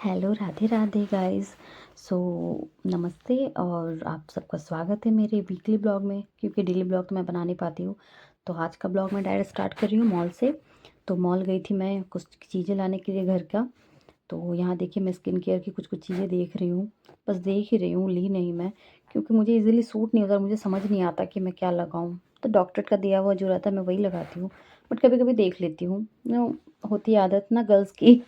Hello, Radhe Radhe guys. So नमस्ते और आप सबका स्वागत है मेरे वीकली ब्लॉग में। क्योंकि डेली ब्लॉग तो मैं बना नहीं पाती हूँ, तो आज का ब्लॉग मैं डायरेक्ट स्टार्ट कर रही हूँ मॉल से। तो मॉल गई थी मैं कुछ चीज़ें लाने के लिए घर का। तो यहाँ देखिए मैं स्किन केयर की कुछ कुछ चीज़ें देख रही हूँ। बस देख ही रही हूँ, ली नहीं मैं, क्योंकि मुझे इजीली सूट नहीं होता, मुझे समझ नहीं आता कि मैं क्या लगाऊँ। तो डॉक्टर का दिया हुआ जो रहता है मैं वही लगाती हूँ। बट कभी कभी देख लेती हूँ, होती है आदत ना गर्ल्स की,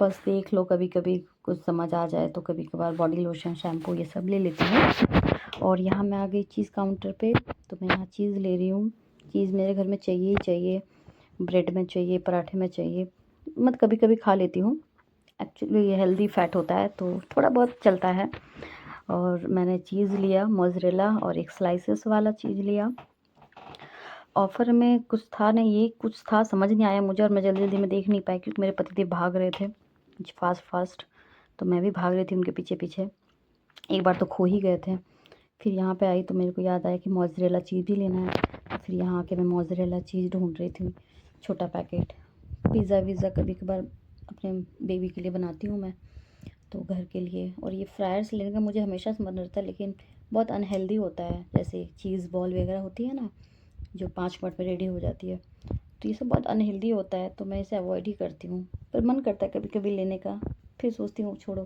बस देख लो, कभी कभी कुछ समझ आ जाए तो कभी कभार बॉडी लोशन, शैम्पू ये सब ले लेती हूँ। और यहाँ मैं आ गई चीज़ काउंटर पे। तो मैं यहाँ चीज़ ले रही हूँ। चीज़ मेरे घर में चाहिए ही चाहिए, ब्रेड में चाहिए, पराठे में चाहिए। मत कभी कभी खा लेती हूँ। एक्चुअली ये हेल्दी फैट होता है तो थोड़ा बहुत चलता है। और मैंने चीज़ लिया मोज़रेला और एक स्लाइसेस वाला चीज़ लिया। ऑफ़र में कुछ था नहीं, ये कुछ था, समझ नहीं आया मुझे और मैं जल्दी जल्दी में देख नहीं पाई क्योंकि मेरे पतिदेव भाग रहे थे फास्ट फास्ट। तो मैं भी भाग रही थी उनके पीछे पीछे। एक बार तो खो ही गए थे। फिर यहाँ पे आई तो मेरे को याद आया कि मोज़रेला चीज़ भी लेना है। तो फिर यहाँ आके मैं मोज़रेला चीज़ ढूंढ रही थी, छोटा पैकेट। पिज़्ज़ा विज़्ज़ा कभी कभार अपने बेबी के लिए बनाती हूँ मैं, तो घर के लिए। और ये फ्रायर्स लेने का मुझे हमेशा से मन रहता है, लेकिन बहुत अनहेल्दी होता है। जैसे चीज़ बॉल वगैरह होती है ना, जो 5 मिनट में रेडी हो जाती है, तो ये सब बहुत अनहेल्दी होता है, तो मैं इसे अवॉइड ही करती हूँ। पर मन करता है कभी कभी लेने का, फिर सोचती हूँ छोड़ो।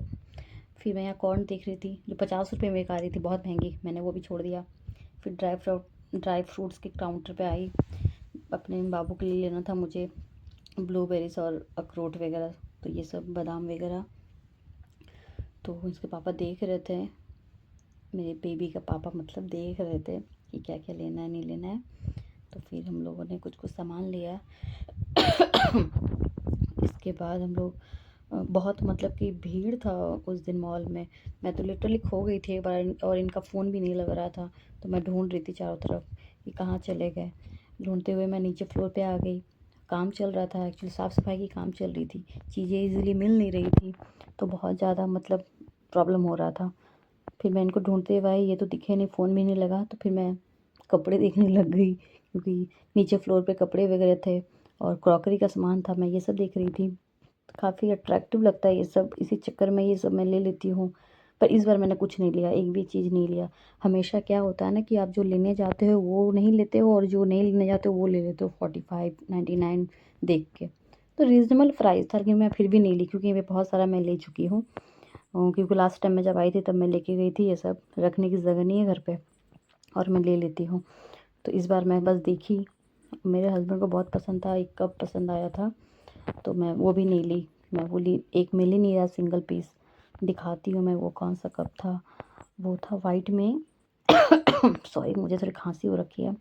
फिर मैं यहाँ कॉर्न देख रही थी जो 50 रुपये में एक आ रही थी, बहुत महंगी, मैंने वो भी छोड़ दिया। फिर ड्राई फ्रूट्स के काउंटर पे आई। अपने बाबू के लिए लेना था मुझे ब्लूबेरीज और अखरोट वगैरह, तो ये सब बादाम वगैरह। तो इसके पापा देख रहे थे, मेरे बेबी का पापा मतलब देख रहे थे कि क्या क्या लेना है नहीं लेना है। तो फिर हम लोगों ने कुछ कुछ सामान लिया। इसके बाद हम लोग बहुत मतलब कि भीड़ था उस दिन मॉल में। मैं तो लिटरली खो गई थी एक बार, और इनका फ़ोन भी नहीं लग रहा था। तो मैं ढूंढ रही थी चारों तरफ कि कहाँ चले गए। ढूंढते हुए मैं नीचे फ्लोर पे आ गई। काम चल रहा था, एक्चुअली साफ़ सफाई की काम चल रही थी, चीज़ें इजीली मिल नहीं रही थी, तो बहुत ज़्यादा मतलब प्रॉब्लम हो रहा था। फिर मैं इनको ढूंढते हुए आई, ये तो दिखे नहीं, फ़ोन भी नहीं लगा। तो फिर मैं कपड़े देखने लग गई, क्योंकि नीचे फ्लोर पे कपड़े वगैरह थे और क्रॉकरी का सामान था, मैं ये सब देख रही थी। काफ़ी अट्रैक्टिव लगता है ये सब, इसी चक्कर में ये सब मैं ले लेती हूँ। पर इस बार मैंने कुछ नहीं लिया, एक भी चीज़ नहीं लिया। हमेशा क्या होता है ना कि आप जो लेने जाते हो वो नहीं लेते हो, और जो नहीं लेने जाते हो वो ले लेते हो 45-99 देख के। तो रीज़नेबल प्राइस था, लेकिन मैं फिर भी नहीं ली, क्योंकि ये बहुत सारा मैं ले चुकी हूँ। क्योंकि लास्ट टाइम मैं जब आई थी तब मैं लेके गई थी, ये सब रखने की जगह नहीं है घर पे, और मैं ले लेती हूँ। तो इस बार मैं बस देखी, मेरे हस्बैंड को बहुत पसंद था, एक कप पसंद आया था, तो मैं वो भी नहीं ली। मैं बोली एक मिल ही नहीं रहा सिंगल पीस, दिखाती हूँ मैं वो कौन सा कप था। वो था वाइट में। सॉरी, मुझे थोड़ी खांसी हो रखी है।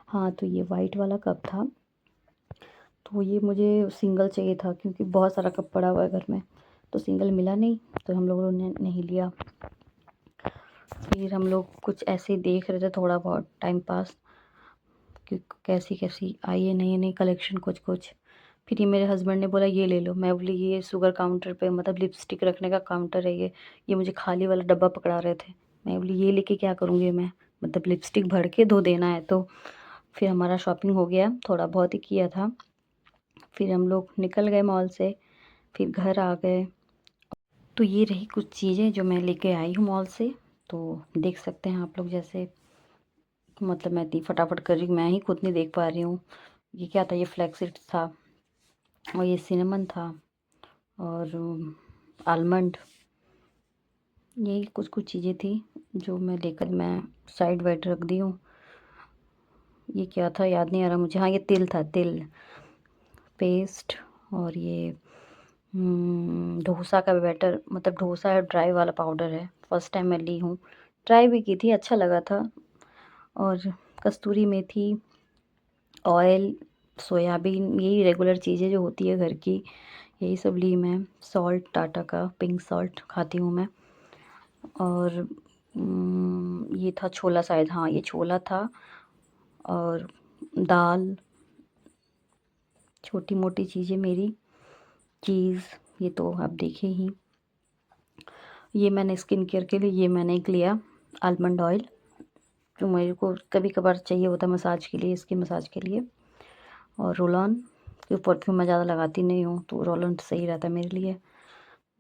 हाँ, तो ये वाइट वाला कप था। तो ये मुझे सिंगल चाहिए था, क्योंकि बहुत सारा कप पड़ा हुआ है घर में, तो सिंगल मिला नहीं, तो हम लोगों ने नहीं लिया। फिर हम लोग कुछ ऐसे ही देख रहे थे, थोड़ा बहुत टाइम पास, कि कैसी कैसी आई है नई नई कलेक्शन कुछ कुछ। फिर ये मेरे हस्बैंड ने बोला ये ले लो। मैं बोली ये शुगर काउंटर पे, मतलब लिपस्टिक रखने का काउंटर है ये मुझे खाली वाला डब्बा पकड़ा रहे थे। मैं बोली ये लेके क्या करूँगी मैं, मतलब लिपस्टिक भर के धो देना है। तो फिर हमारा शॉपिंग हो गया, थोड़ा बहुत ही किया था। फिर हम लोग निकल गए मॉल से, फिर घर आ गए। तो ये रही कुछ चीज़ें जो मैं लेके आई हूँ मॉल से। तो देख सकते हैं आप लोग, जैसे मतलब मैं इतनी फटाफट कर रही हूँ, मैं ही खुद नहीं देख पा रही हूँ। ये क्या था, ये फ्लैक्स था, और ये सिनेमन था, और आलमंड। यही कुछ कुछ चीज़ें थी जो मैं लेकर मैं साइड वाइड रख दी हूँ। ये क्या था याद नहीं आ रहा मुझे। हाँ, ये तिल था, तिल पेस्ट। और ये डोसा का बैटर, मतलब डोसा है ड्राई वाला पाउडर है, फर्स्ट टाइम मैं ली हूँ। ट्राई भी की थी, अच्छा लगा था। और कस्तूरी मेथी, ऑयल, सोयाबीन, यही रेगुलर चीज़ें जो होती है घर की, यही सब ली मैं। सॉल्ट टाटा का पिंक सॉल्ट खाती हूँ मैं। और ये था छोला शायद, हाँ ये छोला था। और दाल, छोटी मोटी चीज़ें मेरी। चीज़, ये तो आप देखे ही। ये मैंने स्किन केयर के लिए, ये मैंने एक लिया आलमंड ऑयल, जो मेरे को कभी कभार चाहिए होता है मसाज के लिए, स्किन मसाज के लिए। और रोल ऑन, क्योंकि परफ्यूम मैं ज़्यादा लगाती नहीं हूँ, तो रोल ऑन सही रहता है मेरे लिए।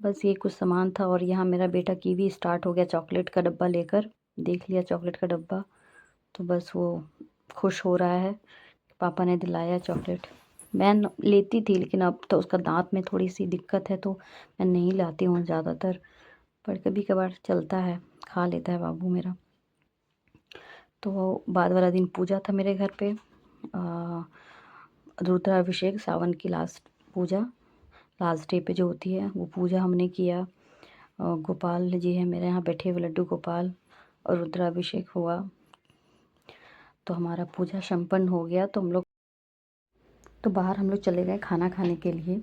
बस ये कुछ सामान था और यहाँ मेरा बेटा कीवी स्टार्ट हो गया चॉकलेट का डब्बा लेकर। देख लिया चॉकलेट का डब्बा, तो बस वो खुश हो रहा है, पापा ने दिलाया चॉकलेट। मैं लेती थी लेकिन अब तो उसका दाँत में थोड़ी-सी दिक्कत है तो मैं नहीं लाती हूँ ज़्यादातर, पर कभी-कभार चलता है, खा लेता है बाबू मेरा। तो बाद वाला दिन पूजा था मेरे घर पे, रुद्राभिषेक सावन की लास्ट पूजा, लास्ट डे पे जो होती है वो पूजा हमने किया। गोपाल जी हैं मेरे यहाँ बैठे हुए, लड्डू गोपाल, और रुद्राभिषेक हुआ। तो हमारा पूजा संपन्न हो गया, तो बाहर हम लोग चले गए खाना खाने के लिए।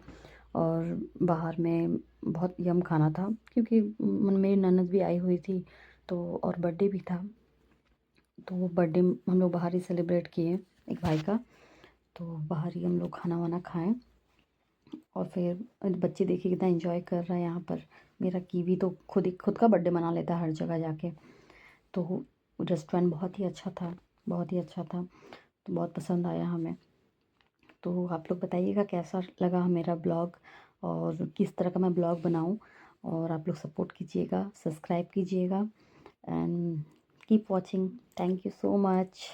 और बाहर में बहुत यम खाना था क्योंकि मेरी ननद भी आई हुई थी, तो और बर्थडे भी था, तो वो बर्थडे हम लोग बाहर ही सेलिब्रेट किए एक भाई का। तो बाहर ही हम लोग खाना वाना खाएं और फिर बच्चे देखिए कितना एंजॉय कर रहा है यहाँ पर। मेरा कीवी तो खुद का बर्थडे मना लेता है हर जगह जाके। तो रेस्टोरेंट बहुत ही अच्छा था, बहुत ही अच्छा था, तो बहुत पसंद आया हमें। तो आप लोग बताइएगा कैसा लगा मेरा ब्लॉग और किस तरह का मैं ब्लॉग बनाऊं, और आप लोग सपोर्ट कीजिएगा, सब्सक्राइब कीजिएगा and keep watching. Thank you so much.